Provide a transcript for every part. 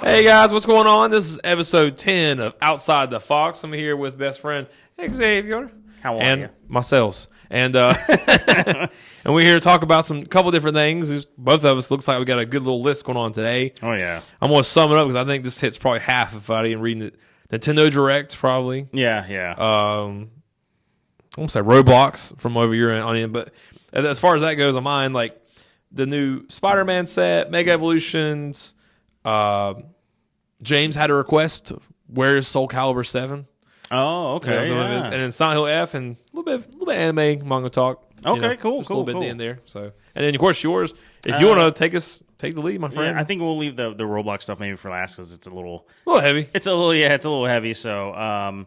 Hey guys, what's going on? This is episode 10 of Outside the Fox. I'm here with best friend Xavier. How are and you? Myself. And and we're here to talk about some couple different things. Both of us looks like we got a good little list going on today. Oh, yeah. I'm going to sum it up because I think this hits probably half if I didn't read the Nintendo Direct, probably. Yeah. I'm going to say Roblox from over your end on it. But as far as that goes on mine, like the new Spider-Man set, Mega Evolutions. James had a request. Where's Soul Calibur 7? Oh, okay. You know, yeah. and then Silent Hill F and a little bit anime manga talk. Okay, cool. Just a little bit in there. So, and then of course yours. If you want to take the lead, my friend. Yeah, I think we'll leave the Roblox stuff maybe for last because it's a little heavy. It's a little heavy. So,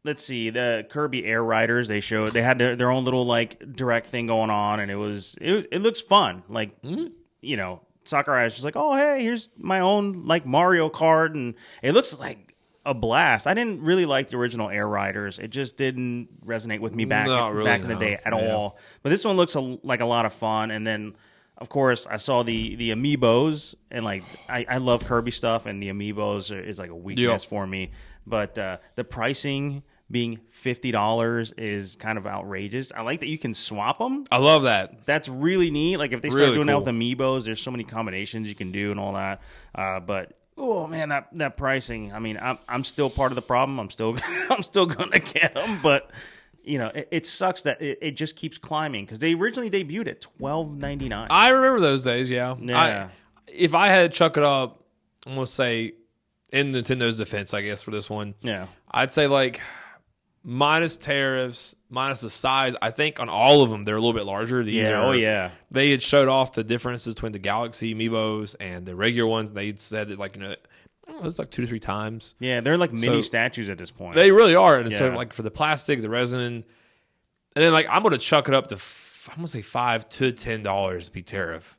let's see. The Kirby Air Riders they had their own little like direct thing going on, and it looks fun. Like you know, Sakurai is just like, oh hey, here's my own like Mario Kart, and it looks like a blast. I didn't really like the original Air Riders. It just didn't resonate with me back in the day at all. But this one looks like a lot of fun. And then, of course, I saw the amiibos, and like I love Kirby stuff, and the amiibos is like a weakness for me. But the pricing being $50 is kind of outrageous. I like that you can swap them. I love that. That's really neat. Like if they start really doing cool. that with amiibos, there's so many combinations you can do and all that. But oh man, that pricing. I mean, I'm still part of the problem. I'm still going to get them, but you know, it sucks that it just keeps climbing because they originally debuted at $12.99. I remember those days. Yeah. If I had to chuck it up, I'm gonna say in Nintendo's defense, I guess for this one, I'd say like minus tariffs, minus the size. I think on all of them they're a little bit larger. They had showed off the differences between the Galaxy amiibos and the regular ones. They'd said that like it's like 2 to 3 times. Yeah, they're like mini statues at this point. They really are. And so like for the plastic, the resin, and then like I'm gonna chuck it up to I'm gonna say $5 to $10 to be tariff.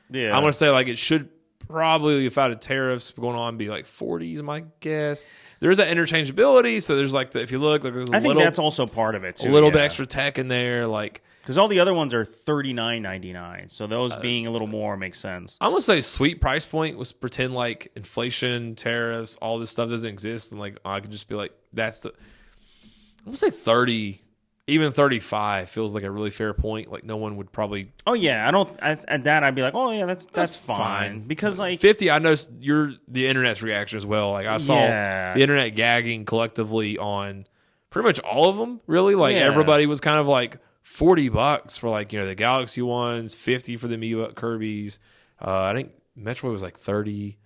Yeah, I'm gonna say like it should probably, if I had tariffs going on, be like 40 is my guess. There's that interchangeability, so there's like if you look, like there's I think that's also part of it too. A little bit extra tech in there, like because all the other ones are $39.99, so those being a little more makes sense. I'm gonna say sweet price point was pretend like inflation, tariffs, all this stuff doesn't exist, and like I could just be like I'm gonna say 30. Even 35 feels like a really fair point. Like no one would probably. Oh yeah, at that I'd be like, oh yeah, that's fine. Because like 50, I noticed the internet's reaction as well. Like I saw the internet gagging collectively on pretty much all of them. Really, like everybody was kind of like $40 for like the Galaxy ones, 50 for the Amiibo Kirby's. I think Metroid was like 30.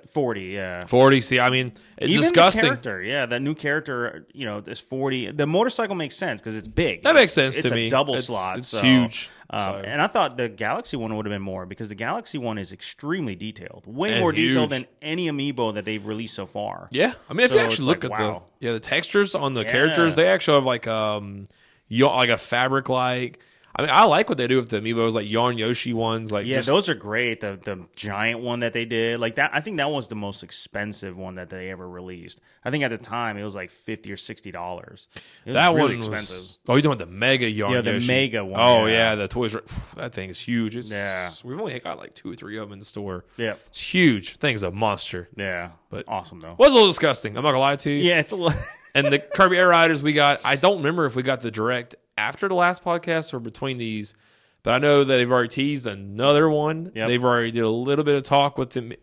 40, yeah. 40. See, I mean, it's even disgusting. The character, that new character, is 40. The motorcycle makes sense because it's big. That makes sense to me. It's a double slot. It's huge. And I thought the Galaxy one would have been more because the Galaxy one is extremely detailed, way more detailed than any amiibo that they've released so far. Yeah, I mean, if you actually look at the textures on the characters, they actually have like a fabric like. I mean, I like what they do with the amiibos, like Yarn Yoshi ones. Like, those are great. The giant one that they did, like that. I think that was the most expensive one that they ever released. I think at the time it was like $50 or $60. That was really one expensive. Oh, you're talking about the Mega Yarn Yoshi? Yeah, the Mega one. Oh yeah, the toys. That thing is huge. We've only got like 2 or 3 of them in the store. Yeah, it's huge. Thing's a monster. Yeah, but awesome though. Was a little disgusting. I'm not gonna lie to you. Yeah, it's a little. And the Kirby Air Riders we got. I don't remember if we got the direct after the last podcast or between these. But I know that they've already teased another one. Yep. They've already did a little bit of talk with the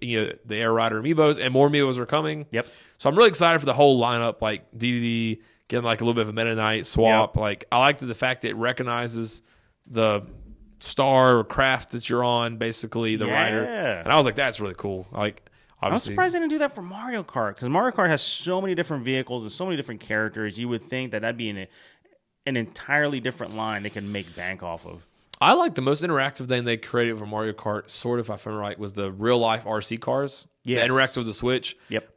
Air Rider amiibos, and more amiibos are coming. Yep. So I'm really excited for the whole lineup, like DDD, getting like a little bit of a Meta Knight swap. Yep. Like I like the fact that it recognizes the star or craft that you're on, basically the rider. And I was like, that's really cool. Like, obviously, I'm surprised they didn't do that for Mario Kart because Mario Kart has so many different vehicles and so many different characters. You would think that'd be an entirely different line they could make bank off of. I like the most interactive thing they created for Mario Kart, sort of, if I'm right, was the real-life RC cars. Yes. That interact with the Switch. Yep.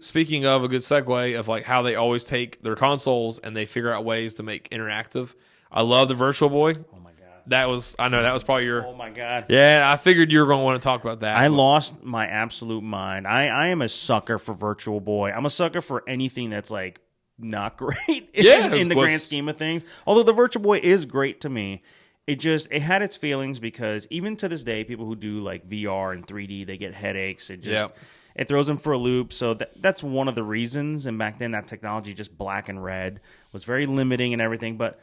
Speaking of a good segue of like how they always take their consoles and they figure out ways to make interactive. I love the Virtual Boy. Oh my god. That was probably your. Oh my god. Yeah, I figured you were going to want to talk about that. I lost my absolute mind. I am a sucker for Virtual Boy. I'm a sucker for anything that's like not great in the grand scheme of things. Although the Virtual Boy is great to me. it had its feelings because even to this day, people who do like VR and 3D, they get headaches. It throws them for a loop. So that's one of the reasons. And back then, that technology, just black and red, was very limiting and everything. But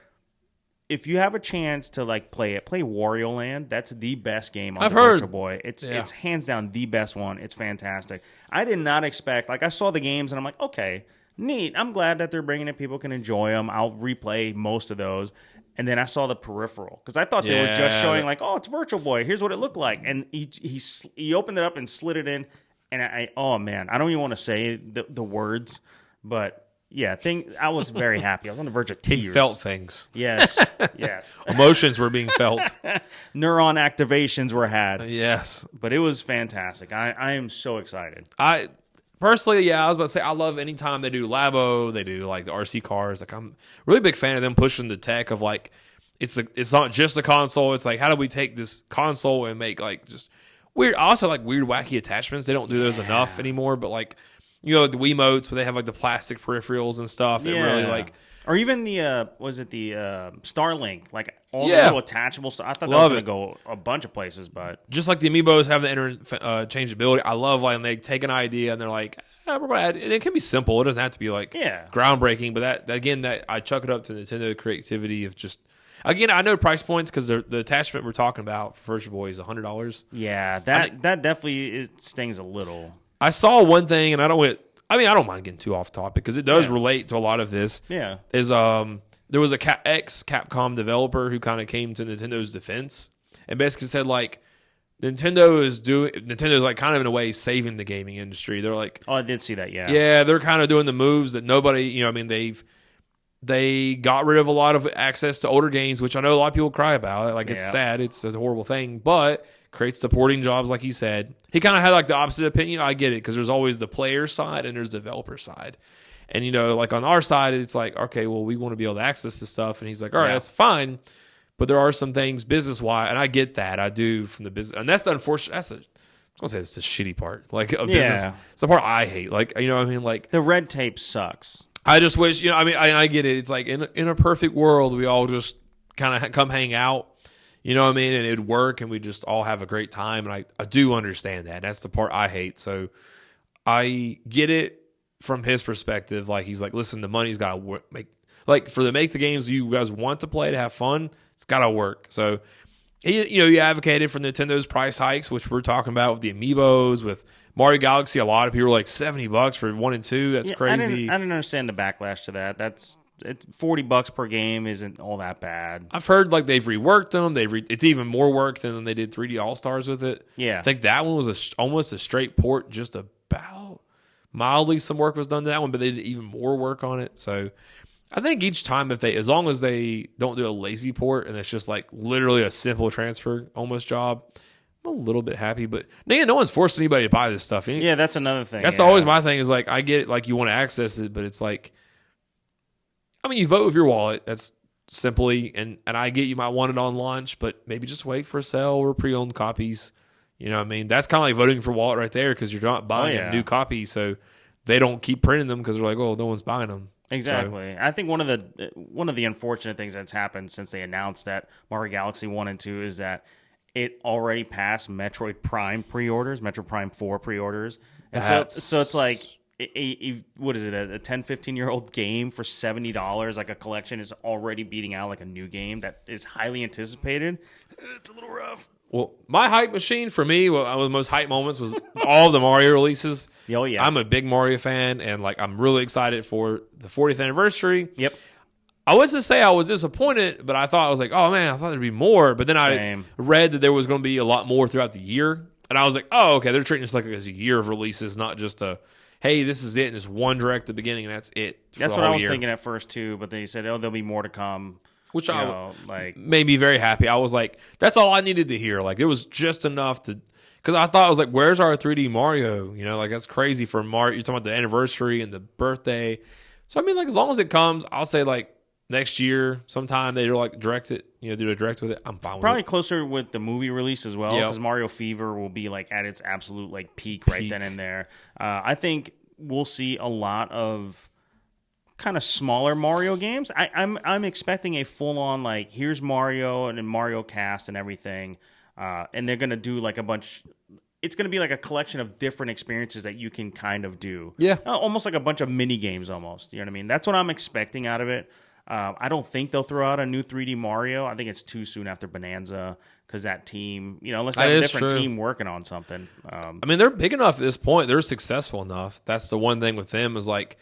if you have a chance to like play Wario Land. That's the best game on the Virtual Boy. It's hands down the best one. It's fantastic. I did not expect, like I saw the games and I'm like, okay, neat. I'm glad that they're bringing it. People can enjoy them. I'll replay most of those. And then I saw the peripheral because I thought they were just showing like, oh, it's Virtual Boy. Here's what it looked like. And he opened it up and slid it in. And oh man, I don't even want to say the words, but yeah, I was very happy. I was on the verge of tears. He felt things. Yes, yes. Emotions were being felt. Neuron activations were had. Yes. But it was fantastic. I am so excited. Personally, I was about to say I love anytime they do Labo, they do like the RC cars. Like I'm a really big fan of them pushing the tech of like it's not just the console. It's like how do we take this console and make like just weird. I also like weird wacky attachments. They don't do those enough anymore. But like like the Wiimotes where they have like the plastic peripherals and stuff that really like. Or even the was it the Starlink, like all the little attachable stuff. I thought that was going to go a bunch of places, but just like the Amiibos have the interchangeability, I love like when they take an idea and they're like, we're going to add. And it can be simple. It doesn't have to be like groundbreaking. But that I chuck it up to Nintendo creativity of just. Again, I know price points because the attachment we're talking about for Virtual Boy is $100. Yeah, that definitely stings a little. I saw one thing, and I don't mind getting too off topic because it does relate to a lot of this. Yeah, there was a Capcom developer who kind of came to Nintendo's defense and basically said like Nintendo's like kind of in a way saving the gaming industry. They're like, oh, I did see that. Yeah, they're kind of doing the moves that nobody, they got rid of a lot of access to older games, which I know a lot of people cry about. Like it's sad, it's a horrible thing, but creates the porting jobs, like he said. He kind of had like the opposite opinion. I get it because there's always the player side and there's the developer side. And like on our side, it's like, okay, well, we want to be able to access this stuff. And he's like, all right, that's fine, but there are some things business wise, and I get that. I do from the business, and that's the unfortunate. I was gonna say that's the shitty part, like of business. It's the part I hate. Like like the red tape sucks. I just wish I get it. It's like in a perfect world, we all just kind of come hang out. You know what I mean? And it'd work, and we just all have a great time. And I do understand that. That's the part I hate. So I get it from his perspective. Like he's like, listen, the money's got to make the games you guys want to play to have fun. It's got to work. So he advocated for Nintendo's price hikes, which we're talking about with the Amiibos, with Mario Galaxy. A lot of people were like $70 for 1 and 2. That's crazy. I didn't understand the backlash to that. That's $40 per game isn't all that bad. I've heard like they've reworked them. It's even more work than they did 3D All Stars with it. Yeah, I think that one was almost a straight port. Just about mildly some work was done to that one, but they did even more work on it. So I think each time as long as they don't do a lazy port and it's just like literally a simple transfer almost job, I'm a little bit happy. But no one's forced anybody to buy this stuff. Yeah, that's another thing. That's always my thing is like I get it, like you want to access it, but it's like. You vote with your wallet. That's simply, and I get you might want it on launch, but maybe just wait for a sale or pre-owned copies. You know what I mean? That's kind of like voting for wallet right there because you're not buying a new copy, so they don't keep printing them because they're like, oh, no one's buying them. Exactly. So, I think one of the unfortunate things that's happened since they announced that Mario Galaxy 1 and 2 is that it already passed Metroid Prime pre-orders, Metroid Prime 4 pre-orders. And so it's like, what is it, a 10, 15-year-old game for $70, like a collection is already beating out like a new game that is highly anticipated. It's a little rough. Well, my hype machine for me, one of the most hype moments was all the Mario releases. Oh, yeah. I'm a big Mario fan, and like I'm really excited for the 40th anniversary. Yep. I wasn't say I was disappointed, but I was like, oh, man, I thought there'd be more. But then I read that there was going to be a lot more throughout the year. And I was like, oh, okay, they're treating this like as a year of releases, not just hey, this is it, and it's one direct at the beginning, and that's it. That's what I was thinking at first, too. But they said, oh, there'll be more to come. Which made me very happy. I was like, that's all I needed to hear. Like, it was just enough to, because I thought, I was like, where's our 3D Mario? Like, that's crazy for Mario. You're talking about the anniversary and the birthday. So, like, as long as it comes, I'll say, like, next year, sometime they'll, like, direct it, do a direct with it. I'm fine with it. Probably closer with the movie release as well, because Mario Fever will be, like, at its absolute, like, peak right then and there. I think we'll see a lot of kind of smaller Mario games. I'm expecting a full on like here's Mario and then Mario Cast and everything, and they're gonna do like a bunch. It's gonna be like a collection of different experiences that you can kind of do. Yeah, almost like a bunch of mini games almost. You know what I mean? That's what I'm expecting out of it. I don't think they'll throw out a new 3D Mario. I think it's too soon after Bonanza because that team, unless they have a different team working on something. I mean, they're big enough at this point. They're successful enough. That's the one thing with them is like,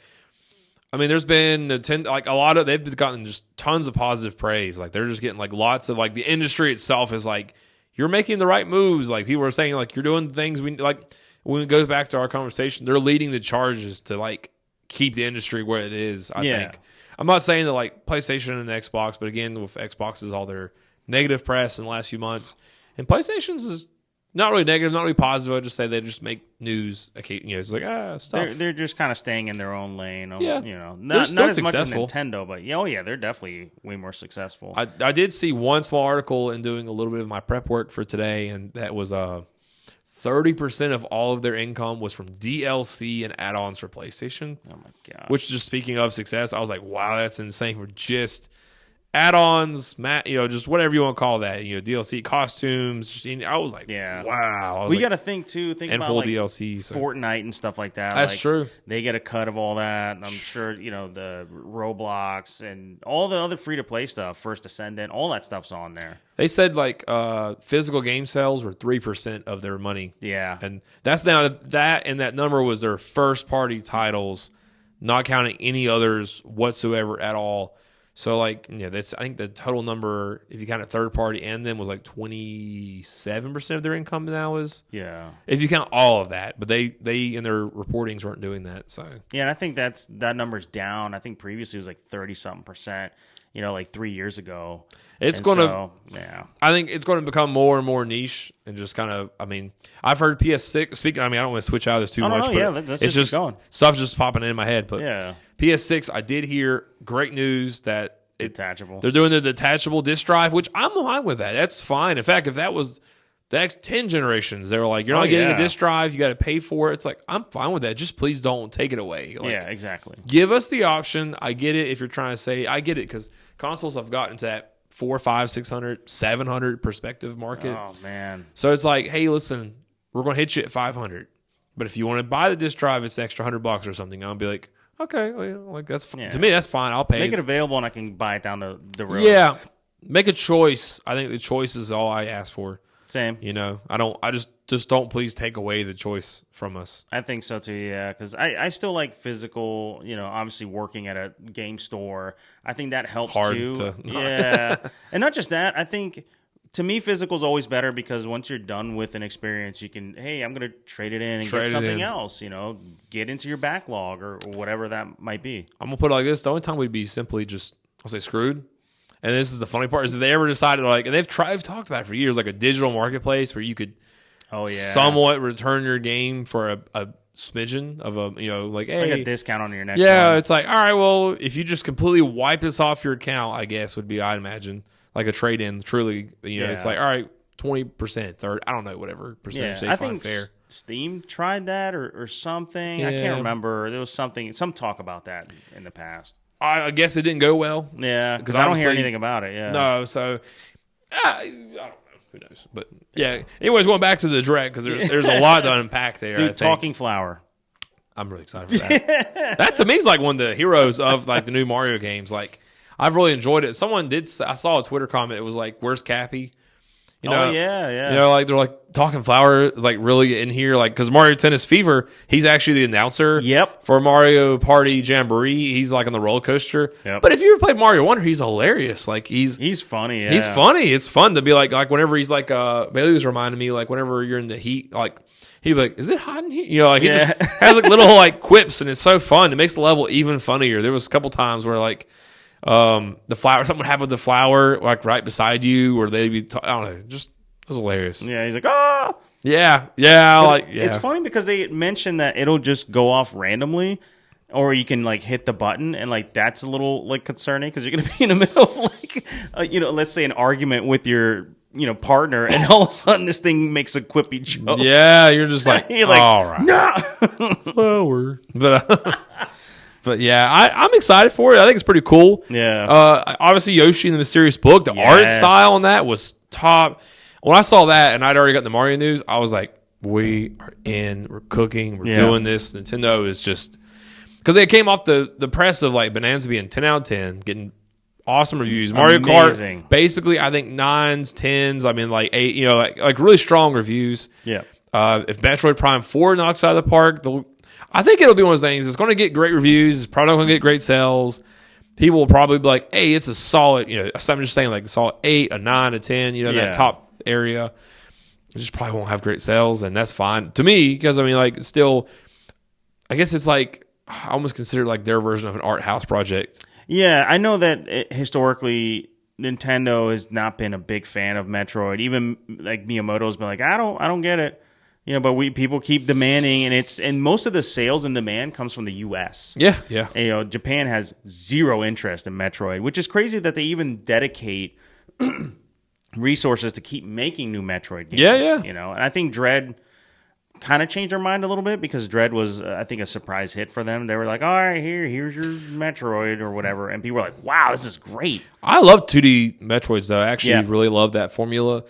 I mean, there's been like a lot of they've gotten just tons of positive praise. Like they're just getting like lots of like the industry itself is like you're making the right moves. Like people are saying like you're doing things we like. When it goes back to our conversation, they're leading the charges to like keep the industry where it is. I think. I'm not saying that like PlayStation and Xbox, but again, with Xbox is all their negative press in the last few months, and PlayStation's is not really negative, not really positive. I just say they just make news. It's like stuff. They're just kind of staying in their own lane. Yeah, not as successful. much as Nintendo, but they're definitely way more successful. I did see one small article in doing a little bit of my prep work for today, and that was 30% of all of their income was from DLC and add-ons for PlayStation. Oh my god! Which, just speaking of success, I was like, wow, that's insane for just add-ons, just whatever you want to call that. DLC costumes. I was like, wow. We got to think and about full like DLC, so. Fortnite and stuff like that. That's true. They get a cut of all that. And I'm sure the Roblox and all the other free-to-play stuff, First Ascendant, all that stuff's on there. They said like physical game sales were 3% of their money. Yeah, and that's now that number was their first-party titles, not counting any others whatsoever at all. So like that's I think the total number, if you count it third party and them, was like 27% of their income now is. Yeah. If you count all of that, but they in their reportings weren't doing that. So and I think that number's down. I think previously it was like 30-something%. Like 3 years ago. It's going to, I think it's going to become more and more niche and just kind of, I mean, I've heard PS6, speaking, I mean, I don't want to switch out of this too much, but it's just, stuff's just popping in my head. But PS6, I did hear great news that detachable. They're doing the detachable disk drive, which I'm fine with that. That's fine. In fact, if that was the next 10 generations, they were like, you're not getting a disk drive, you got to pay for it. It's like, I'm fine with that. Just please don't take it away. Like, yeah, exactly. Give us the option. I get it if you're trying to say, I get it, because consoles have gotten to that 400, 500, 600, 700 perspective market. Oh, man. So it's like, hey, listen, we're going to hit you at 500. But if you want to buy the disk drive, it's an extra $100 or something. I'll be like, okay, like that's to me, that's fine. I'll pay. Make it available and I can buy it down the road. Yeah. Make a choice. I think the choice is all I ask for. Same. I just don't please take away the choice from us. I think so too, yeah, because I still like physical, obviously working at a game store. I think that helps too. Yeah. And not just that, I think to me physical is always better because once you're done with an experience, you can, hey, I'm going to trade it in and get something else, get into your backlog or whatever that might be. I'm going to put it like this. The only time we'd be simply just, I'll say screwed. And this is the funny part, is if they ever decided, like, and they've talked about it for years, like a digital marketplace where you could somewhat return your game for a smidgen of a, like, hey. Like a discount on your next one. It's like, all right, well, if you just completely wipe this off your account, I guess would be, I'd imagine, like a trade-in, truly, it's like, all right, 20%, 30%, I don't know, whatever percentage they find fair. Steam tried that or something. Yeah. I can't remember. There was some talk about that in the past. I guess it didn't go well. Yeah, because I don't hear anything about it. Yeah, no. So I don't know. Who knows? But yeah. Anyways, going back to the direct because there's a lot to unpack there. Dude, Talking Flower. I'm really excited for that. That to me is like one of the heroes of like the new Mario games. Like I've really enjoyed it. Someone did. I saw a Twitter comment. It was like, "Where's Cappy?" Yeah. Like they're like Talking Flower is like really in here, like because Mario Tennis Fever, he's actually the announcer. Yep. For Mario Party Jamboree, he's like on the roller coaster. Yep. But if you ever played Mario Wonder, he's hilarious. Like he's funny. Yeah. He's funny. It's fun to be like whenever he's like Bailey was reminding me like whenever you're in the heat, like he'd be like, "Is it hot in here?" Like he just has like little like quips, and it's so fun. It makes the level even funnier. There was a couple times where like. The flower, something happened with the flower, like right beside you, or they'd be, I don't know, just, it was hilarious. Yeah, he's like, ah! Yeah. It's funny because they mentioned that it'll just go off randomly, or you can, like, hit the button, and, like, that's a little, like, concerning, because you're going to be in the middle of, like, let's say an argument with your, partner, and all of a sudden this thing makes a quippy joke. Yeah, you're just like, you're like all right. No! Flower. But, But yeah, I'm excited for it. I think it's pretty cool. Yeah. Obviously, Yoshi and the Mysterious Book, the art style on that was top. When I saw that and I'd already got the Mario news, I was like, we are in. We're cooking. We're doing this. Nintendo is just because they came off the press of like Bonanza being 10 out of 10, getting awesome reviews. Mario Kart, basically, I think 9s, 10s. I mean, like 8. You know, like really strong reviews. Yeah. If Metroid Prime 4 knocks out of the park, I think it'll be one of those things. It's going to get great reviews. It's probably not going to get great sales. People will probably be like, "Hey, it's a solid." You know, I'm just saying, like a solid 8, a 9, a 10. You know, that top area. It just probably won't have great sales, and that's fine to me because I mean, like, it's still, I guess it's like I almost consider it like their version of an art house project. Yeah, I know that historically Nintendo has not been a big fan of Metroid. Even like Miyamoto's been like, I don't get it. You know, but people keep demanding, and most of the sales and demand comes from the U.S. Yeah, yeah. And, you know, Japan has zero interest in Metroid, which is crazy that they even dedicate resources to keep making new Metroid games. Yeah. You know, and I think Dread kind of changed their mind a little bit because Dread was, I think, a surprise hit for them. They were like, all right, here's your Metroid or whatever. And people were like, wow, this is great. I love 2D Metroids, though. I actually really love that formula.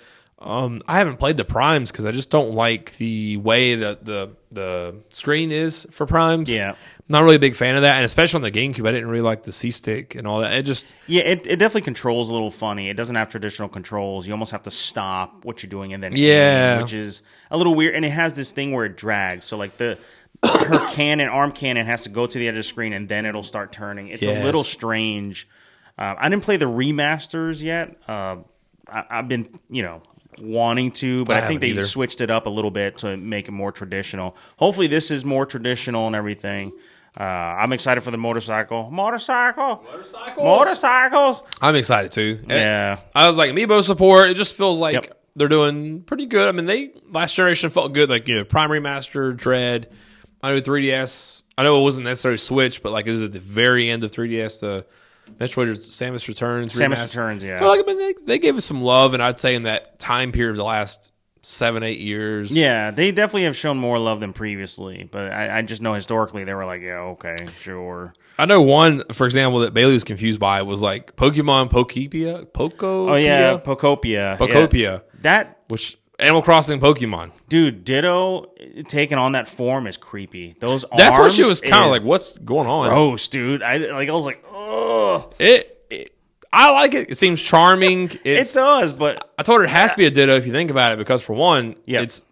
I haven't played the Primes because I just don't like the way that the screen is for Primes. Yeah. I'm not really a big fan of that, and especially on the GameCube, I didn't really like the C-Stick and all that. It just... Yeah, it definitely controls a little funny. It doesn't have traditional controls. You almost have to stop what you're doing and then aim, which is a little weird. And it has this thing where it drags. So, like, her arm cannon has to go to the edge of the screen, and then it'll start turning. It's a little strange. I didn't play the remasters yet. I've been, wanting to, but I think they switched it up a little bit to make it more traditional. Hopefully this is more traditional and everything. I'm excited for the motorcycles. I'm excited too. Yeah. I was like, Amiibo support, it just feels like they're doing pretty good. I mean, last generation felt good, like, Prime Remaster, Dread. I know 3DS, I know it wasn't necessarily Switch, but like, is it the very end of 3DS, the Metroid or Samus Returns. Yeah. So, like, I mean, they gave us some love, and I'd say in that time period of the last 7-8 years. Yeah, they definitely have shown more love than previously, but I just know historically they were like, yeah, okay, sure. I know one, for example, that Bailey was confused by was like Pokemon Pokopia. Oh, yeah, Pokopia. Yeah. That... Which... Animal Crossing Pokemon. Dude, Ditto taking on that form is creepy. Those arms... That's what she was kind of like, what's going on? Gross, dude. I was like, ugh. I like it. It seems charming. It does, but... I told her it has to be a Ditto if you think about it, because for one, it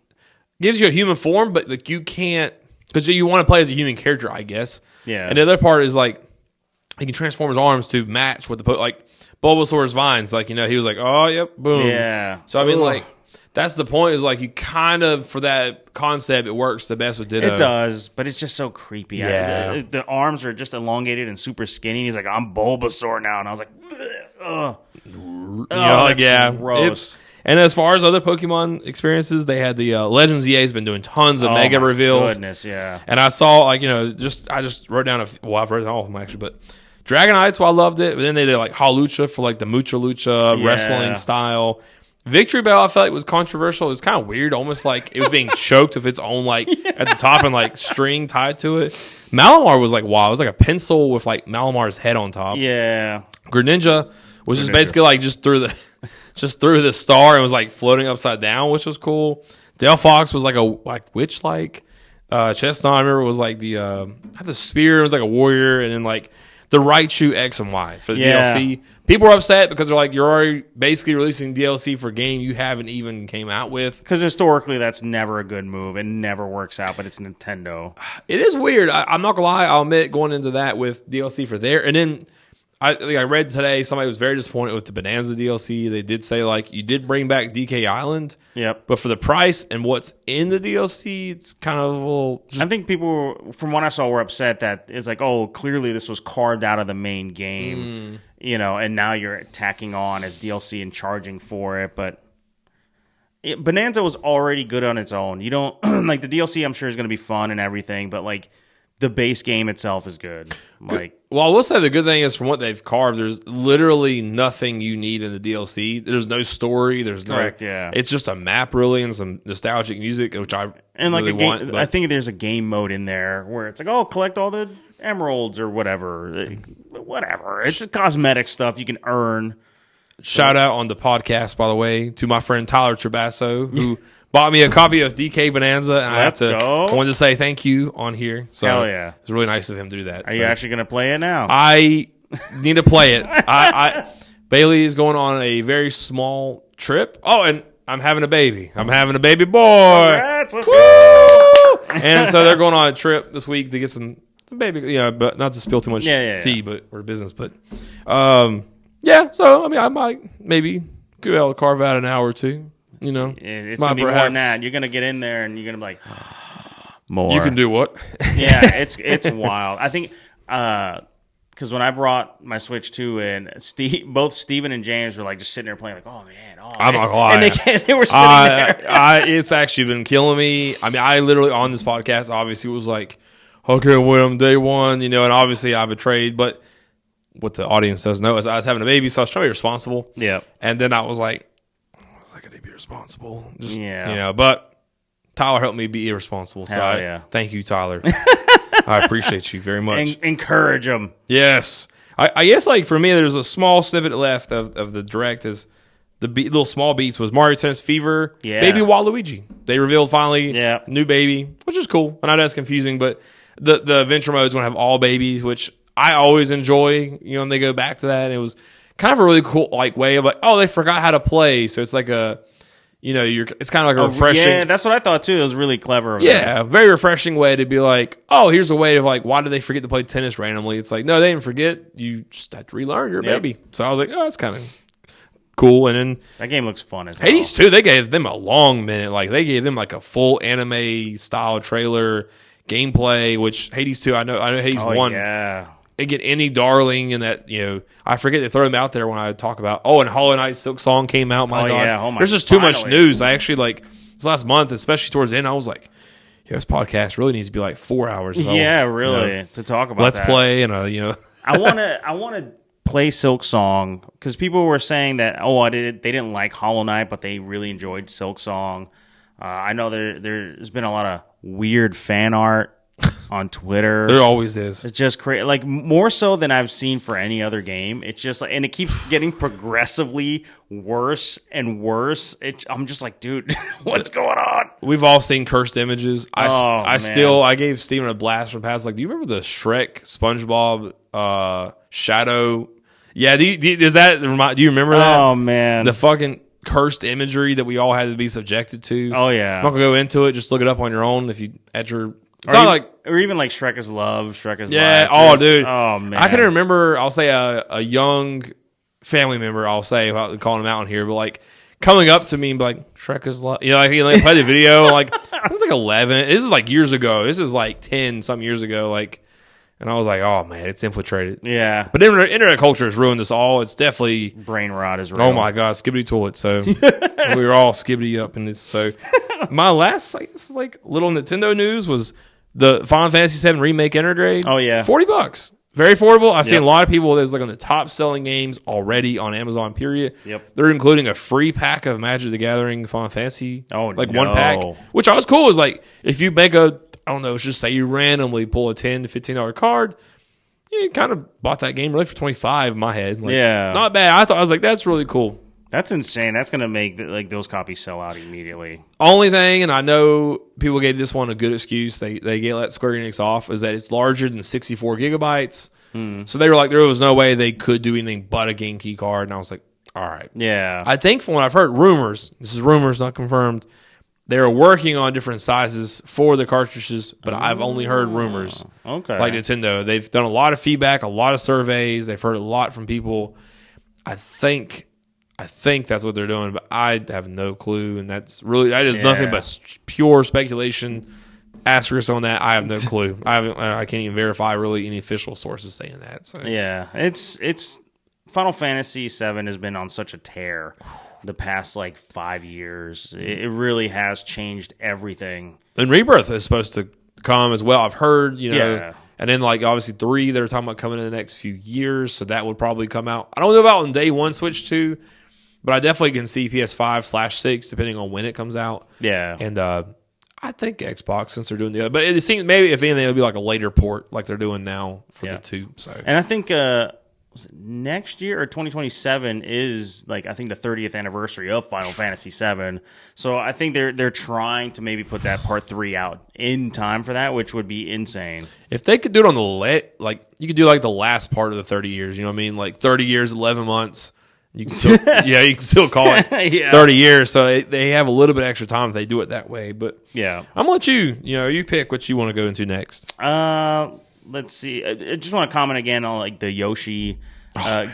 gives you a human form, but like you can't... Because you want to play as a human character, I guess. Yeah. And the other part is like, he can transform his arms to match with the... Like, Bulbasaur's vines. Like, he was like, oh, yep, boom. Yeah. So, I mean, like... That's the point, is like you kind of, for that concept, it works the best with Ditto. It does, but it's just so creepy. Yeah. The arms are just elongated and super skinny. He's like, I'm Bulbasaur now. And I was like, ugh. Gross. And as far as other Pokemon experiences, they had the Legends EA has been doing tons of mega reveals. Goodness, yeah. And I saw, like, I just wrote down I've read all of them actually, but Dragonite, so I loved it. But then they did like Hawlucha for like the Mucha Lucha wrestling style. Victory Bell, I felt like was controversial. It was kind of weird, almost like it was being choked with its own, like, at the top and, like, string tied to it. Malamar was, like, wow. It was like a pencil with, like, Malamar's head on top. Yeah. Greninja was just basically, like, just through the star and was, like, floating upside down, which was cool. Delphox was, like, a witch-like. Chestnut, I remember, was, like, had the spear. It was, like, a warrior. And then, like, the Raichu X and Y for the DLC. People were upset because they're like, you're already basically releasing DLC for a game you haven't even came out with. Because historically, that's never a good move. It never works out, but it's Nintendo. It is weird. I'm not going to lie. I'll admit, going into that with DLC for there. And then I read today somebody was very disappointed with the Bonanza DLC. They did say, like, you did bring back DK Island. Yep. But for the price and what's in the DLC, it's kind of a little... I think people, from what I saw, were upset that it's like, oh, clearly this was carved out of the main game, and now you're tacking on as DLC and charging for it. But Bonanza was already good on its own. You don't... like, the DLC, I'm sure, is going to be fun and everything, but, like, the base game itself is good. Like, well, I will say the good thing is, from what they've carved, there's literally nothing you need in the DLC. There's no story. There's correct, yeah. It's just a map, really, and some nostalgic music, which I and really like a game, want. I think there's a game mode in there where it's like, oh, collect all the emeralds or whatever. Whatever. It's cosmetic stuff you can earn. Shout out on the podcast, by the way, to my friend Tyler Trabasso, who bought me a copy of DK Bonanza, and I wanted to say thank you on here. So hell yeah. It's really nice of him to do that. Are you actually going to play it now? I need to play it. Bailey is going on a very small trip. Oh, and I'm having a baby. I'm having a baby boy. Congrats, let's go. And so they're going on a trip this week to get some baby, but not to spill too much tea, or business, but so I mean, I might maybe go able to carve out an hour or two. It's gonna be more than that. You're gonna get in there and you're gonna be like, more. You can do what? Yeah, it's wild. I think because when I brought my Switch 2 in, both Steven and James were like just sitting there playing, like, oh man. I'm not gonna lie. And they were sitting there. It's actually been killing me. I mean, I literally on this podcast obviously was like, I can't win them day one, and obviously I betrayed, but what the audience doesn't know is I was having a baby, so I was trying to be responsible. Yeah. And then I was like, I gotta be responsible. But Tyler helped me be irresponsible. So thank you, Tyler. I appreciate you very much. Encourage them. Yes. I guess like for me, there's a small snippet left of the direct is the little small beats was Mario Tennis Fever, Baby Waluigi. They revealed finally new baby, which is cool. I know that's confusing, but the adventure mode is going to have all babies, which I always enjoy, when they go back to that. And it was kind of a really cool way of they forgot how to play. So it's like it's kind of like a refreshing. Yeah, that's what I thought too. It was really clever. Yeah, very refreshing way to be like, here's a way of why did they forget to play tennis randomly? It's like, no, they didn't forget. You just have to relearn your baby. So I was like, that's kind of cool. And then that game looks fun as Hades 2, they gave them a long minute. They gave them a full anime style trailer gameplay, which Hades 2, I know Hades 1. Yeah. They get any darling and that, I forget to throw them out there when I talk about, and Hollow Knight Silk Song came out. My God. Yeah. There's just too much news. I actually this last month, especially towards the end, I was like, this podcast really needs to be 4 hours. Yeah, really. To talk about Let's play. And, I want to play Silk Song because people were saying that, they didn't like Hollow Knight, but they really enjoyed Silk Song. I know there's been a lot of weird fan art on Twitter. There always is. It's just crazy. More so than I've seen for any other game. It's just and it keeps getting progressively worse and worse. I'm just like, dude, what's going on? We've all seen cursed images. I gave Steven a blast from past. Do you remember the Shrek, SpongeBob, Shadow? Yeah. Do you remember that? Oh man, the fucking cursed imagery that we all had to be subjected to. Oh yeah. I'm not gonna go into it. Just look it up on your own if you at your. It's or even Shrek is Love, Shrek is Life. Oh, dude. Oh, man. I can remember, I'll say a young family member, without calling him out here, but coming up to me and be like, Shrek is Love. He play the video. It was 11. This is years ago. This is 10 some years ago. And I was like, oh man, it's infiltrated. Yeah. But internet culture has ruined us all. It's definitely. Brain rot is real. Oh my God, skibbity toilet. So we were all skibbity up in this. So my last, little Nintendo news was the Final Fantasy VII Remake Intergrade. Oh, yeah. $40. Very affordable. I've seen a lot of people that's on the top selling games already on Amazon, period. Yep. They're including a free pack of Magic the Gathering Final Fantasy. Oh, one pack. Which I was cool. Is if you make just say you randomly pull a $10 to $15 card, you kind of bought that game really for $25 in my head. Not bad. I was like, that's really cool. That's insane. That's going to make those copies sell out immediately. Only thing, and I know people gave this one a good excuse, they let Square Enix off, is that it's larger than 64 gigabytes. So they were like, there was no way they could do anything but a game key card. And I was like, all right. Yeah. I think from what I've heard, rumors, this is rumors, not confirmed, they're working on different sizes for the cartridges, but I've only heard rumors. Okay. Like Nintendo. They've done a lot of feedback, a lot of surveys. They've heard a lot from people. I think that's what they're doing, but I have no clue, and that is nothing but pure speculation. Asterisk on that. I have no clue. I can't even verify really any official sources saying that. So. Yeah, it's Final Fantasy VII has been on such a tear the past 5 years. It really has changed everything. And Rebirth is supposed to come as well. I've heard, and then obviously 3 they're talking about coming in the next few years, so that would probably come out. I don't know about on day 1 Switch 2. But I definitely can see PS5/6 depending on when it comes out. Yeah. And I think Xbox, since they're doing the other. But it seems maybe, if anything, it'll be like a later port like they're doing now for the 2. So. And I think was it next year or 2027 is, like, I think the 30th anniversary of Final Fantasy VII. So I think they're trying to maybe put that part 3 out in time for that, which would be insane. If they could do it on the you could do like the last part of the 30 years. You know what I mean? Like 30 years, 11 months. You can still, you can still call it 30 years. So they have a little bit extra time if they do it that way. But I'm gonna let you pick what you want to go into next. Let's see. I just want to comment again on like the Yoshi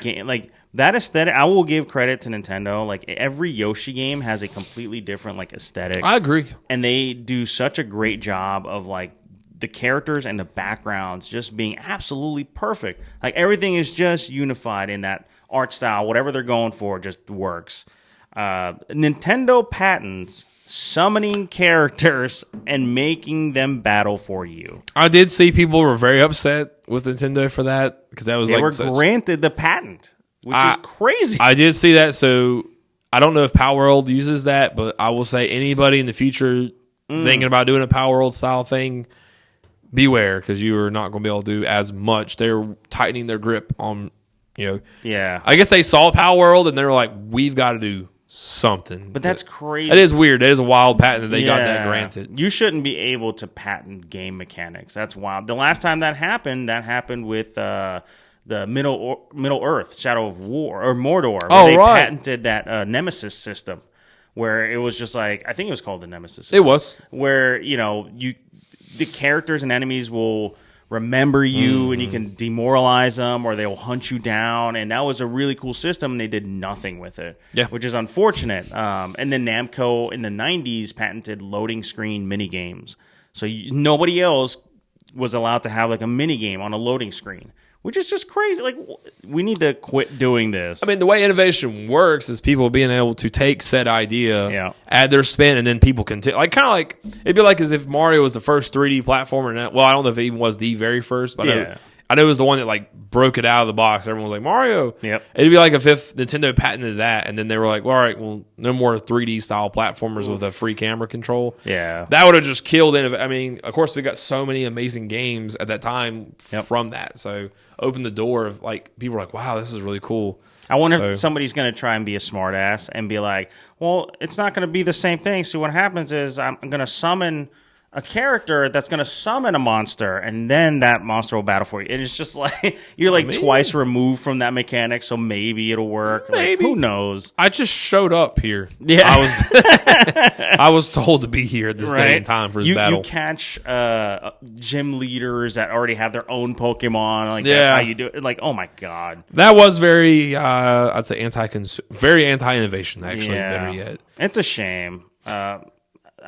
game, like that aesthetic. I will give credit to Nintendo. Like every Yoshi game has a completely different like aesthetic. I agree, and they do such a great job of like the characters and the backgrounds just being absolutely perfect. Like everything is just unified in that art style. Whatever they're going for just works. Nintendo patents summoning characters and making them battle for you. I did see people were very upset with Nintendo for that because that was they were granted the patent, which is crazy. I did see that, so I don't know if Power World uses that, but I will say anybody in the future thinking about doing a Power World style thing, beware, because you are not going to be able to do as much. They're tightening their grip on, Yeah. I guess they saw Power World and they were like, we've got to do something. But that's crazy. It is weird. It is a wild patent that they got that granted. You shouldn't be able to patent game mechanics. That's wild. The last time that happened with the Middle Earth, Shadow of War, or Mordor, where they patented that Nemesis system, where it was just like, I think it was called the Nemesis system. It was. Where, the characters and enemies will remember you and you can demoralize them or they'll hunt you down, and that was a really cool system and they did nothing with it, which is unfortunate. And then Namco in the 90s patented loading screen mini games, so nobody else was allowed to have like a mini game on a loading screen, which is just crazy. Like, we need to quit doing this. I mean, the way innovation works is people being able to take said idea, add their spin, and then people continue. Like, kind of like, it'd be like as if Mario was the first 3D platformer. Well, I don't know if it even was the very first, but I know it was the one that like broke it out of the box. Everyone was like, Mario. Yep. It'd be like if Nintendo patented that, and then they were like, well, all right, well, no more 3D style platformers with a free camera control. Yeah. That would have just killed it. I mean, of course, we got so many amazing games at that time from that. So opened the door of like, people were like, wow, this is really cool. I wonder if somebody's going to try and be a smartass and be like, well, it's not going to be the same thing. So what happens is I'm going to summon a character that's going to summon a monster, and then that monster will battle for you. And it's just like, you're like twice removed from that mechanic, so maybe it'll work. Maybe. Like, who knows? I just showed up here. Yeah. I was told to be here at this day and time for this battle. You catch gym leaders that already have their own Pokemon. Like, that's how you do it. Like, oh my God. That was very, I'd say, very anti-innovation, actually, better yet. It's a shame.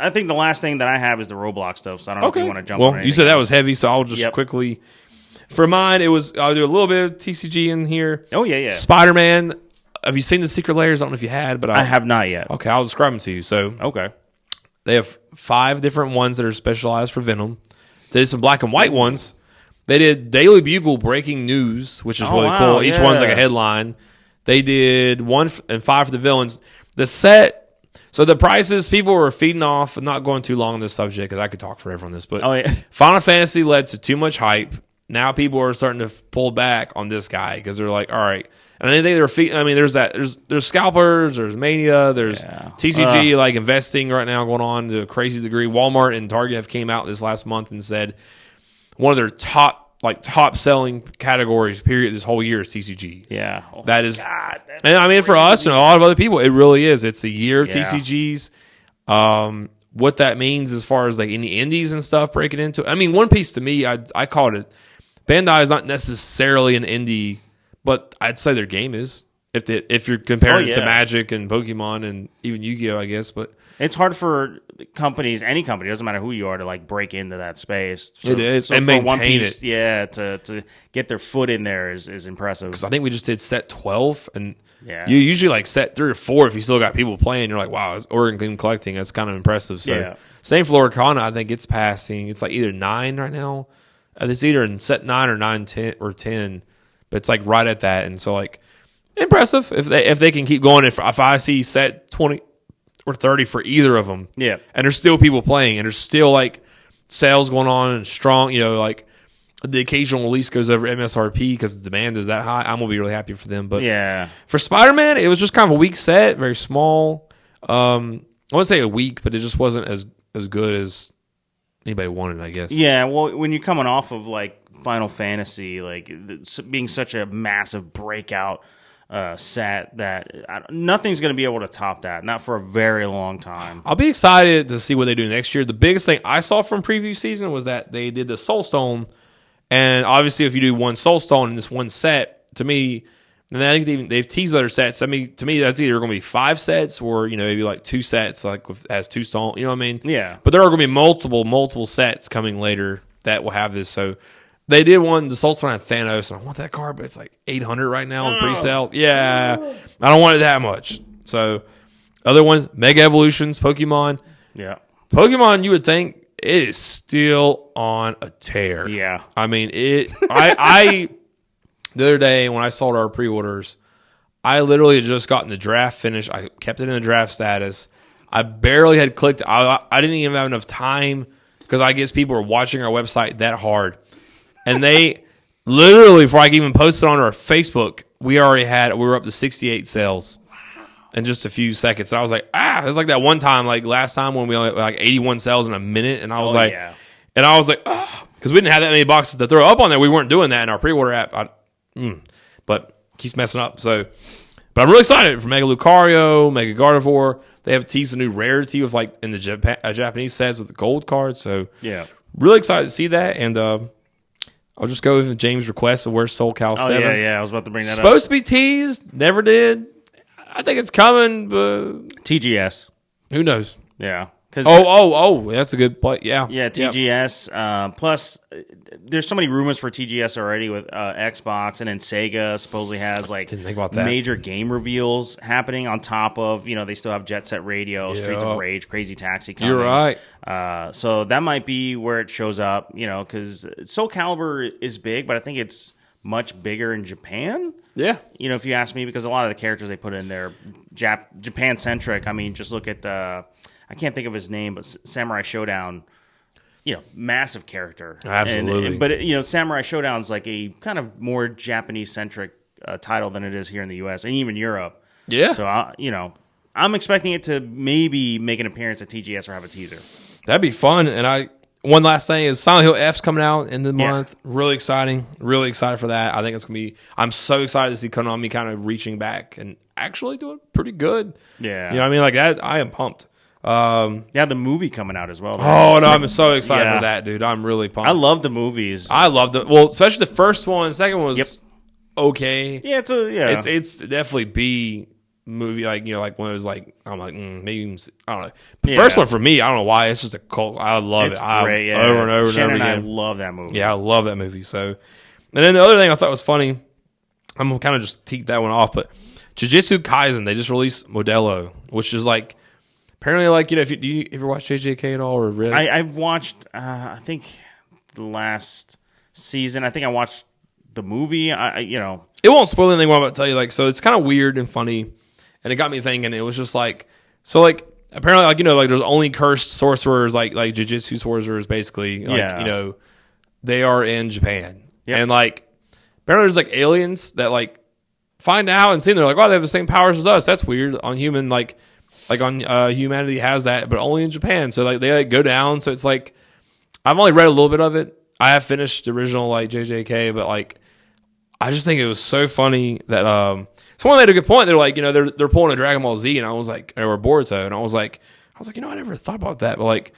I think the last thing that I have is the Roblox stuff, so I don't know if you want to jump on anything. You said that was heavy, so I'll just quickly. For mine, I'll do a little bit of TCG in here. Oh, yeah. Spider-Man. Have you seen the Secret Layers? I don't know if you had, but I have not yet. Okay, I'll describe them to you. So, they have 5 different ones that are specialized for Venom. They did some black and white ones. They did Daily Bugle breaking news, which is really cool. Each one's like a headline. They did 1 and 5 for the villains. The set. So the prices, people were feeding off. I'm not going too long on this subject because I could talk forever on this. But Final Fantasy led to too much hype. Now people are starting to pull back on this guy because they're like, all right. And I think they're feeding. I mean, there's scalpers, there's Mania, there's TCG like investing right now going on to a crazy degree. Walmart and Target have came out this last month and said one of their top selling categories, period, this whole year is TCG. Yeah. That is, and I mean, for us and a lot of other people, it really is. It's the year of TCGs. What that means as far as like any indies and stuff breaking into it. I mean, One Piece to me, I called it, Bandai is not necessarily an indie, but I'd say their game is. If you're comparing it to Magic and Pokemon and even Yu-Gi-Oh, I guess, but it's hard for companies, any company, doesn't matter who you are, to like break into that space. So, it is, and maintain One Piece, it. To get their foot in there is impressive. Because I think we just did set 12, and you usually like set 3 or 4 if you still got people playing. You're like, wow, it's Oregon Game Collecting. That's kind of impressive. So same for Lorcana. I think it's passing. It's like either 9 right now. It's either in set 9 or 9, 10 or 10, but it's like right at that. And so like. Impressive if they can keep going. If I see set 20 or 30 for either of them. Yeah. And there's still people playing, and there's still like sales going on and strong, like the occasional release goes over MSRP because the demand is that high. I'm going to be really happy for them. But for Spider-Man, it was just kind of a weak set, very small. I wouldn't say a weak, but it just wasn't as good as anybody wanted, I guess. Yeah, well, when you're coming off of like Final Fantasy, like being such a massive breakout set, that nothing's going to be able to top that, not for a very long time. I'll be excited to see what they do next year. The biggest thing I saw from preview season was that they did the Soul Stone, and obviously if you do one Soul Stone in this one set, to me, and I think they've teased other sets. I mean, to me, that's either going to be 5 sets or maybe like 2 sets, like has 2 Stone. You know what I mean? Yeah. But there are going to be multiple sets coming later that will have this. So they did one, the Soul Stone had Thanos, and I want that card, but it's like 800 right now on pre-sale. Yeah, I don't want it that much. So other ones, Mega Evolutions, Pokemon. Yeah. Pokemon, you would think it is still on a tear. Yeah. I mean, I the other day when I sold our pre-orders, I literally had just gotten the draft finished. I kept it in the draft status. I barely had clicked. I didn't even have enough time because I guess people were watching our website that hard. And they literally, before I even posted on our Facebook, we were up to 68 sales in just a few seconds. And I was like, it's like that one time, like last time when we only had like 81 sales in a minute. And I was because we didn't have that many boxes to throw up on there. We weren't doing that in our pre-order app. But keeps messing up. So, but I'm really excited for Mega Lucario, Mega Gardevoir. They have teased a new rarity with like in the Japanese sets with the gold card. So yeah, really excited to see that. And I'll just go with James' request of where's Soul Cal 7. Yeah, I was about to bring that up. Supposed to be teased, never did. I think it's coming, but TGS. Who knows? Yeah. That's a good play. Yeah. Yeah, TGS. Yep. Plus, there's so many rumors for TGS already with Xbox, and then Sega supposedly has like Didn't think about that. major game reveals happening on top of, they still have Jet Set Radio, Streets of Rage, Crazy Taxi coming. You're right. So that might be where it shows up, because Soul Calibur is big, but I think it's much bigger in Japan. Yeah. If you ask me, because a lot of the characters they put in there, Japan-centric. I mean, just look at I can't think of his name, but Samurai Showdown, massive character. Absolutely. But Samurai Showdown's like a kind of more Japanese-centric title than it is here in the U.S. and even Europe. Yeah. So, I'm expecting it to maybe make an appearance at TGS or have a teaser. That'd be fun. And one last thing is Silent Hill F's coming out in the month. Really exciting. Really excited for that. I think it's going to be – I'm so excited to see Konami kind of reaching back and actually doing pretty good. Yeah. You know what I mean? Like that, I am pumped. The movie coming out as well. Right? Oh, no, I'm so excited for that, dude. I'm really pumped. I love the movies. I love them. Well, especially the first one. The second one was okay. Yeah, it's definitely B movie. Like, like when it was like, I'm like, maybe, I don't know. The first one for me, I don't know why. It's just a cult. I love it. Great, over and over Shannon and over again. I love that movie. Yeah, I love that movie. So, and then the other thing I thought was funny, I'm going to kind of just keep that one off, but Jujutsu Kaisen, they just released Modulo, which is like, apparently, like, if do you ever watch JJK at all or read? I've watched, I think, the last season. I think I watched the movie. It won't spoil anything. What I'm about to tell you. Like, so it's kind of weird and funny, and it got me thinking. It was just like, so like apparently, like like there's only cursed sorcerers, like Jujutsu sorcerers, basically. Like, they are in Japan, and like apparently there's like aliens that like find out and see them. They're like, oh, they have the same powers as us. That's weird. On human like on humanity has that, but only in Japan. So like they like go down. So it's like I've only read a little bit of it. I have finished the original like JJK, but like I just think it was so funny that someone made a good point. They're like, they're pulling a Dragon Ball Z, and I was like, or Boruto, and I was like, I never thought about that, but like,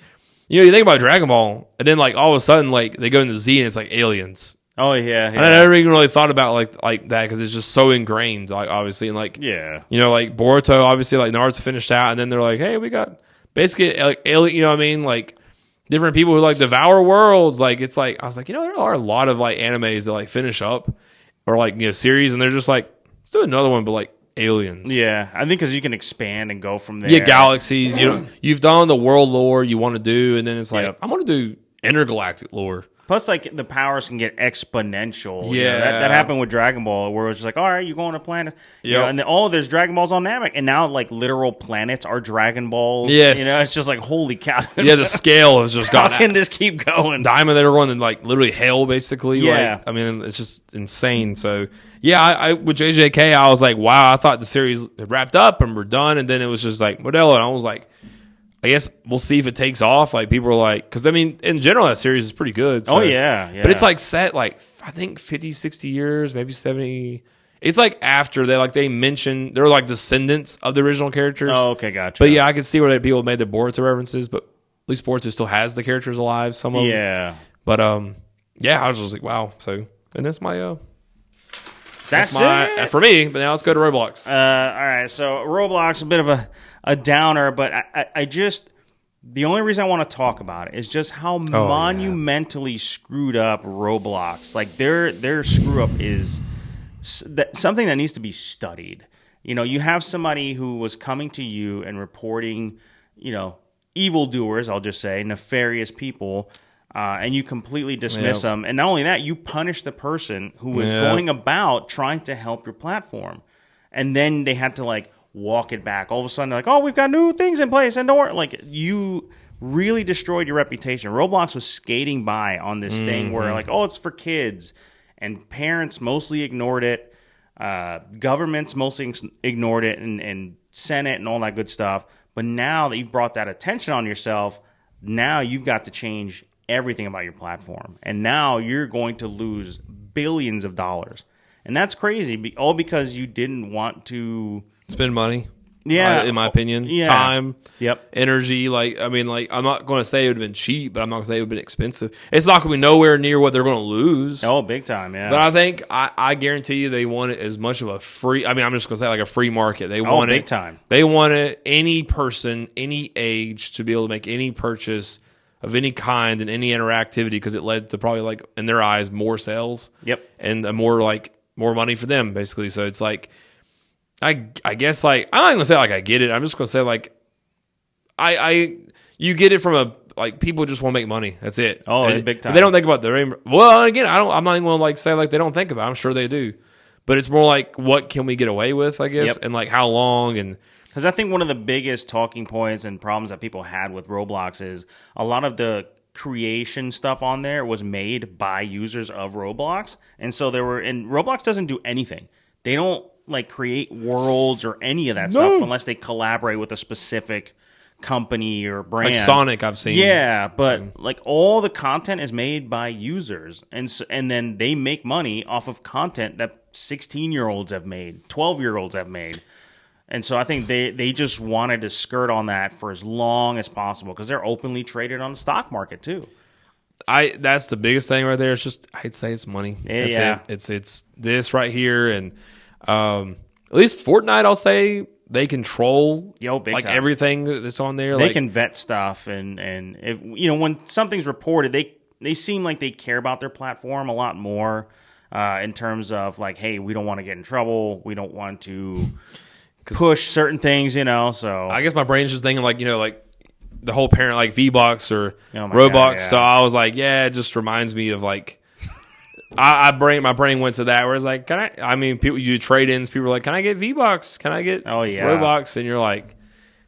you think about Dragon Ball, and then like all of a sudden like they go into Z and it's like aliens. Oh yeah. And I never even really thought about like that because it's just so ingrained, like obviously, and like like Boruto, obviously, like Naruto finished out, and then they're like, hey, we got basically like alien, you know what I mean, like different people who like devour worlds. Like it's like I was like, there are a lot of like animes that like finish up or like series, and they're just like, let's do another one, but like aliens. Yeah, I think because you can expand and go from there. Yeah, galaxies. You've done the world lore you want to do, and then it's like I'm going to do intergalactic lore. Plus, like, the powers can get exponential. Yeah. You know, that happened with Dragon Ball, where it was just like, all right, you go on a planet. You know, and then, there's Dragon Balls on Namek. And now, like, literal planets are Dragon Balls. Yes. You know, it's just like, holy cow. Yeah, the scale has just gone. How can this keep going? Diamond, they were going to, like, literally hell, basically. Yeah. Like, I mean, it's just insane. So, yeah, I with JJK, I was like, wow, I thought the series had wrapped up and we're done. And then it was just like, Modelo. And I was like, I guess we'll see if it takes off. Like, people are like, because, I mean, in general, that series is pretty good. So. Oh, yeah. But it's, like, set, like, I think 50, 60 years, maybe 70. It's, like, after they mention, they're, like, descendants of the original characters. Oh, okay, gotcha. But, yeah, I can see where people made the Boruto references, but at least Boruto still has the characters alive, some of them. Yeah. But, yeah, I was just like, wow. So, and that's my, That's my, it? for me. But now let's go to Roblox. All right, so Roblox, a bit of a downer, but I just, the only reason I want to talk about it is just how monumentally screwed up Roblox. Like, their screw up is something that needs to be studied. You know, you have somebody who was coming to you and reporting, you know, evildoers, I'll just say, nefarious people, and you completely dismiss them. And not only that, you punish the person who was going about trying to help your platform. And then they had to, like, walk it back. All of a sudden, they're like, oh, we've got new things in place. And don't worry. Like, you really destroyed your reputation. Roblox was skating by on this thing where, like, oh, it's for kids. And parents mostly ignored it. Governments mostly ignored it, and Senate and all that good stuff. But now that you've brought that attention on yourself, now you've got to change everything about your platform. And now you're going to lose billions of dollars. And that's crazy, all because you didn't want to Spend money. Yeah. In my opinion. Yeah. Time. Yep. Energy. Like, I mean, like, I'm not going to say it would have been cheap, but I'm not going to say it would have been expensive. It's not going to be nowhere near what they're going to lose. Oh, big time, yeah. But I think, I guarantee you they want it as much of a free, I mean, I'm just going to say like a free market. They want big it. Time. They want it, any person, any age, to be able to make any purchase of any kind and any interactivity, because it led to probably, like, in their eyes, more sales. Yep. And more money for them, basically. So it's like, I guess, like, I'm not going to say, like, I get it. I'm just going to say, like, you get it from like, people just want to make money. That's it. Oh, and big time. They don't think about well, again, I'm not even going to, like, say, like, they don't think about it. I'm sure they do. But it's more like, what can we get away with, I guess, Yep. and, like, how long, and... Because I think one of the biggest talking points and problems that people had with Roblox is a lot of the creation stuff on there was made by users of Roblox. And so and Roblox doesn't do anything. They don't, like, create worlds or any of that stuff unless they collaborate with a specific company or brand. Like Sonic, I've seen. Yeah, but like, all the content is made by users, and then they make money off of content that 16-year-olds have made, 12-year-olds have made. And so I think they just wanted to skirt on that for as long as possible, because they're openly traded on the stock market too. That's the biggest thing right there. It's just, I'd say it's money. Yeah. It's this right here, and at least Fortnite, I'll say they control big like time. Everything that's on there. They like, can vet stuff, and if, you know, when something's reported, they seem like they care about their platform a lot more in terms of, like, hey, we don't want to get in trouble, we don't want to push certain things, you know. So I guess my brain's just thinking, like, you know, like the whole parent, like V-Bucks or Robux. God, yeah. So I was like, yeah, it just reminds me of, like, my brain went to that where it's like, people, you do trade-ins, people are like, can I get V-Bucks? Can I get Robux? And you're like,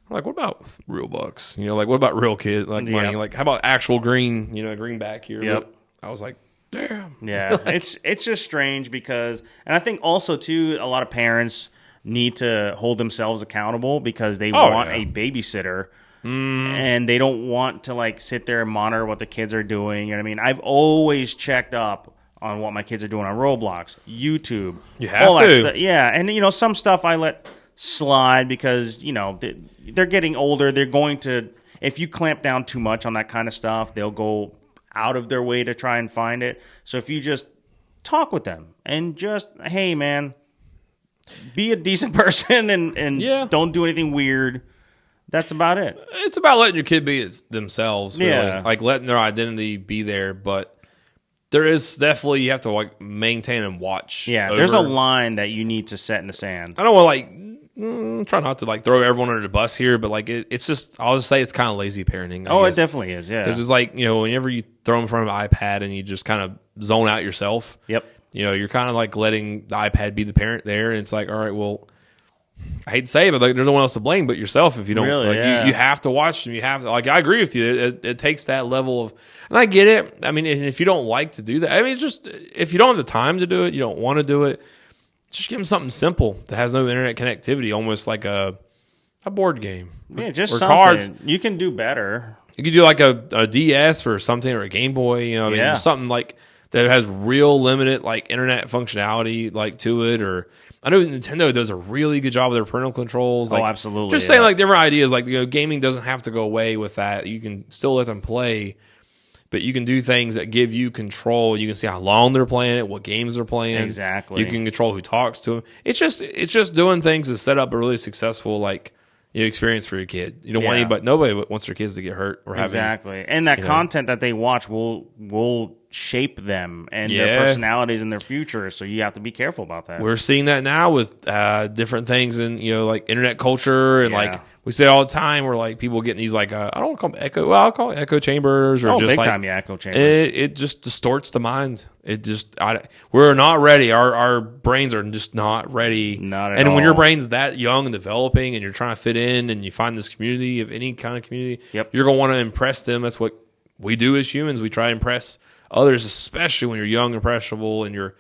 what about real bucks? You know, like, what about real kid, like, money? Like, how about actual green, you know, greenback here? Yep. I was like, damn. Yeah, it's just strange because, and I think also too, a lot of parents need to hold themselves accountable because they want a babysitter. And they don't want to, like, sit there and monitor what the kids are doing. You know what I mean? I've always checked up on what my kids are doing on Roblox, YouTube. You have all to. That stuff. Yeah, and, you know, some stuff I let slide because, you know, they're getting older. They're going to, if you clamp down too much on that kind of stuff, they'll go out of their way to try and find it. So if you just talk with them and just, hey, man, be a decent person and don't do anything weird. That's about it. It's about letting your kid be themselves. Really. Yeah. Like, letting their identity be there. But there is definitely, you have to, like, maintain and watch. Yeah, there's a line that you need to set in the sand. I don't want to, like, try not to like throw everyone under the bus here, but like it's just, I'll just say it's kind of lazy parenting. I guess. It definitely is. Yeah, because it's like, you know, whenever you throw them in front of an iPad and you just kind of zone out yourself. Yep. You know, you're kind of like letting the iPad be the parent there, and it's like, all right, well, I hate to say it, but like, there's no one else to blame but yourself if you don't. Really, like, you have to watch them. You have to, like, I agree with you. It takes that level of, and I get it. I mean, if you don't like to do that, I mean, it's just, if you don't have the time to do it, you don't want to do it, just give them something simple that has no internet connectivity, almost like a board game. Yeah, just or something. Cards. You can do better. You could do like a DS or something, or a Game Boy, you know, I mean, just something like that has real limited like internet functionality like to it. Or I know Nintendo does a really good job with their parental controls. Like, absolutely. Just saying like different ideas, like, you know, gaming doesn't have to go away with that. You can still let them play, but you can do things that give you control. You can see how long they're playing it, what games they're playing. Exactly. You can control who talks to them. It's just doing things to set up a really successful like, you know, experience for your kid. You don't want anybody, nobody wants their kids to get hurt or have exactly. And that content that they watch will shape them and their personalities in their future. So you have to be careful about that. We're seeing that now with different things in, you know, like internet culture, and like we say all the time, where like people getting these like I don't want to call them echo. Well, I'll call it echo chambers, or just big like time, echo chambers. It just distorts the mind. It just we're not ready. Our brains are just not ready. Not at and all. when your brain's that young and developing, and you're trying to fit in, and you find this community of any kind of community, you're gonna want to impress them. That's what we do as humans. We try to impress others, especially when you're young, impressionable, and you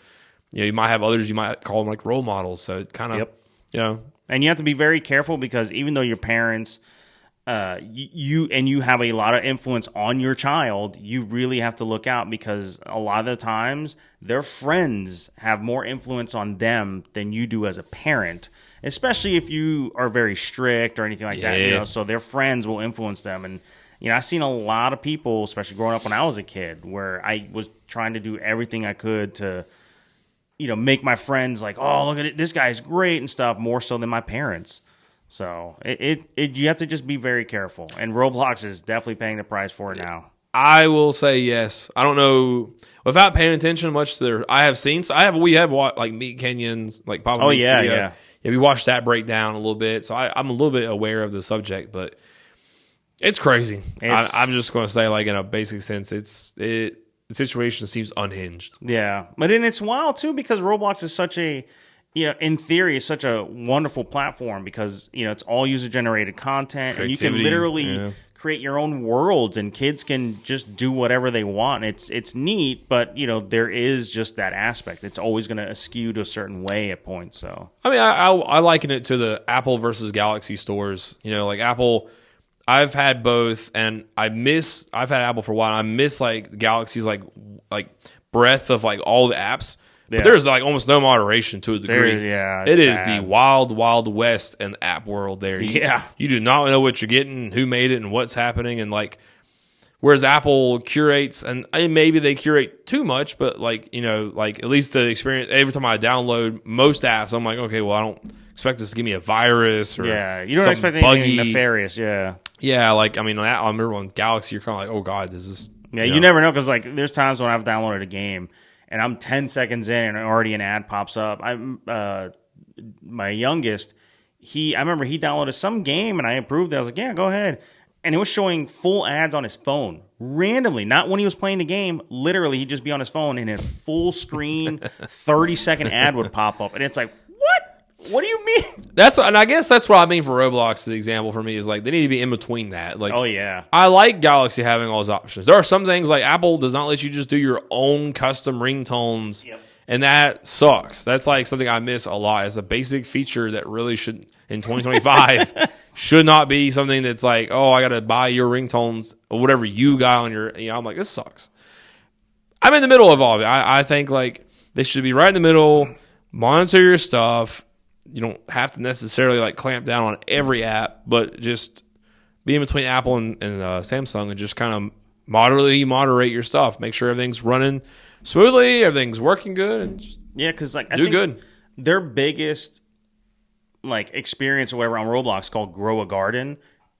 know, you might have others you might call them like role models. So it kind of, you know. And you have to be very careful, because even though your parents, you have a lot of influence on your child, you really have to look out, because a lot of the times their friends have more influence on them than you do as a parent, especially if you are very strict or anything like that. You know, so their friends will influence them. And you know, I've seen a lot of people, especially growing up when I was a kid, where I was trying to do everything I could to, you know, make my friends like, oh, look at it, this guy's great and stuff, more so than my parents. So you have to just be very careful. And Roblox is definitely paying the price for it now. I will say yes. I don't know, without paying attention much to their. I have seen. We have watched like Meat Kenyon's, like Papa Meat's video. Yeah. We watched that breakdown a little bit, so I'm a little bit aware of the subject, but it's crazy. I'm just going to say, like, in a basic sense, the situation seems unhinged. Yeah, but then it's wild too, because Roblox is such a, you know, in theory, it's such a wonderful platform, because, you know, it's all user generated content, and you can literally create your own worlds, and kids can just do whatever they want. It's neat, but you know, there is just that aspect. It's always going to askew to a certain way at points. So I mean, I liken it to the Apple versus Galaxy stores. You know, like Apple. I've had both, and I've had Apple for a while. I miss like Galaxy's like breadth of like all the apps. Yeah. But there's like almost no moderation to a degree. It is the wild, wild west in the app world there. You do not know what you're getting, who made it, and what's happening. And like, whereas Apple curates, and maybe they curate too much, but like, you know, like at least the experience, every time I download most apps, I'm like, okay, well, I don't expect this to give me a virus or you don't expect anything nefarious. Yeah, like, I mean, I remember on Galaxy, you're kind of like, oh, God, this is... Yeah, you never know, because, like, there's times when I've downloaded a game, and I'm 10 seconds in, and already an ad pops up. My youngest, I remember he downloaded some game, and I approved it. I was like, yeah, go ahead. And it was showing full ads on his phone, randomly. Not when he was playing the game. Literally, he'd just be on his phone, and a full screen, 30-second ad would pop up. And it's like, what? What do you mean? And I guess that's what I mean for Roblox. The example for me is like they need to be in between that. Like, oh yeah, I like Galaxy having all those options. There are some things like Apple does not let you just do your own custom ringtones, and that sucks. That's like something I miss a lot. It's a basic feature that really should in 2025 should not be something that's like, oh, I got to buy your ringtones or whatever you got on your. You know, I'm like, this sucks. I'm in the middle of all of it. I think like they should be right in the middle. Monitor your stuff. You don't have to necessarily like clamp down on every app, but just be in between Apple and Samsung, and just kind of moderate your stuff. Make sure everything's running smoothly, everything's working good, and just because like I do think good. Their biggest like experience or whatever on Roblox called Grow a Garden,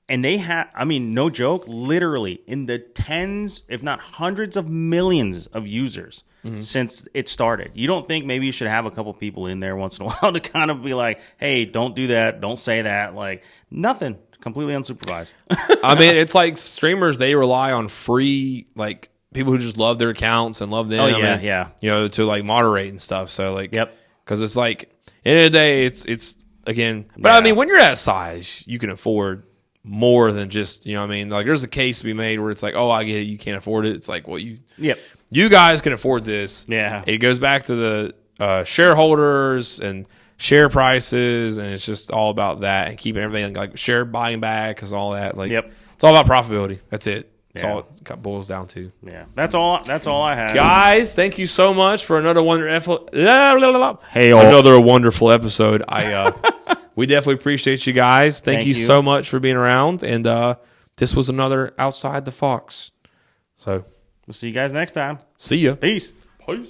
and they have, I mean, no joke, literally in the tens, if not hundreds of millions of users. since it started. You don't think maybe you should have a couple people in there once in a while to kind of be like, hey, don't do that, don't say that, like nothing, completely unsupervised. I mean, it's like streamers, they rely on free, like people who just love their accounts and love them. Oh yeah, and, yeah. You know, to like moderate and stuff. So like, yep. Because it's like, end of the day, it's again. But I mean, when you're that size, you can afford more than just, you know what I mean? Like there's a case to be made where it's like, oh, I get it, you can't afford it. It's like, well, you guys can afford this. Yeah. It goes back to the shareholders and share prices, and it's just all about that and keeping everything like share buying back because all that. Like, it's all about profitability. That's it. That's all it boils down to. Yeah, that's all I have. Guys, thank you so much for another wonderful episode. We definitely appreciate you guys. Thank you so much for being around. And this was another Outside the Fox. So we'll see you guys next time. See ya. Peace. Peace.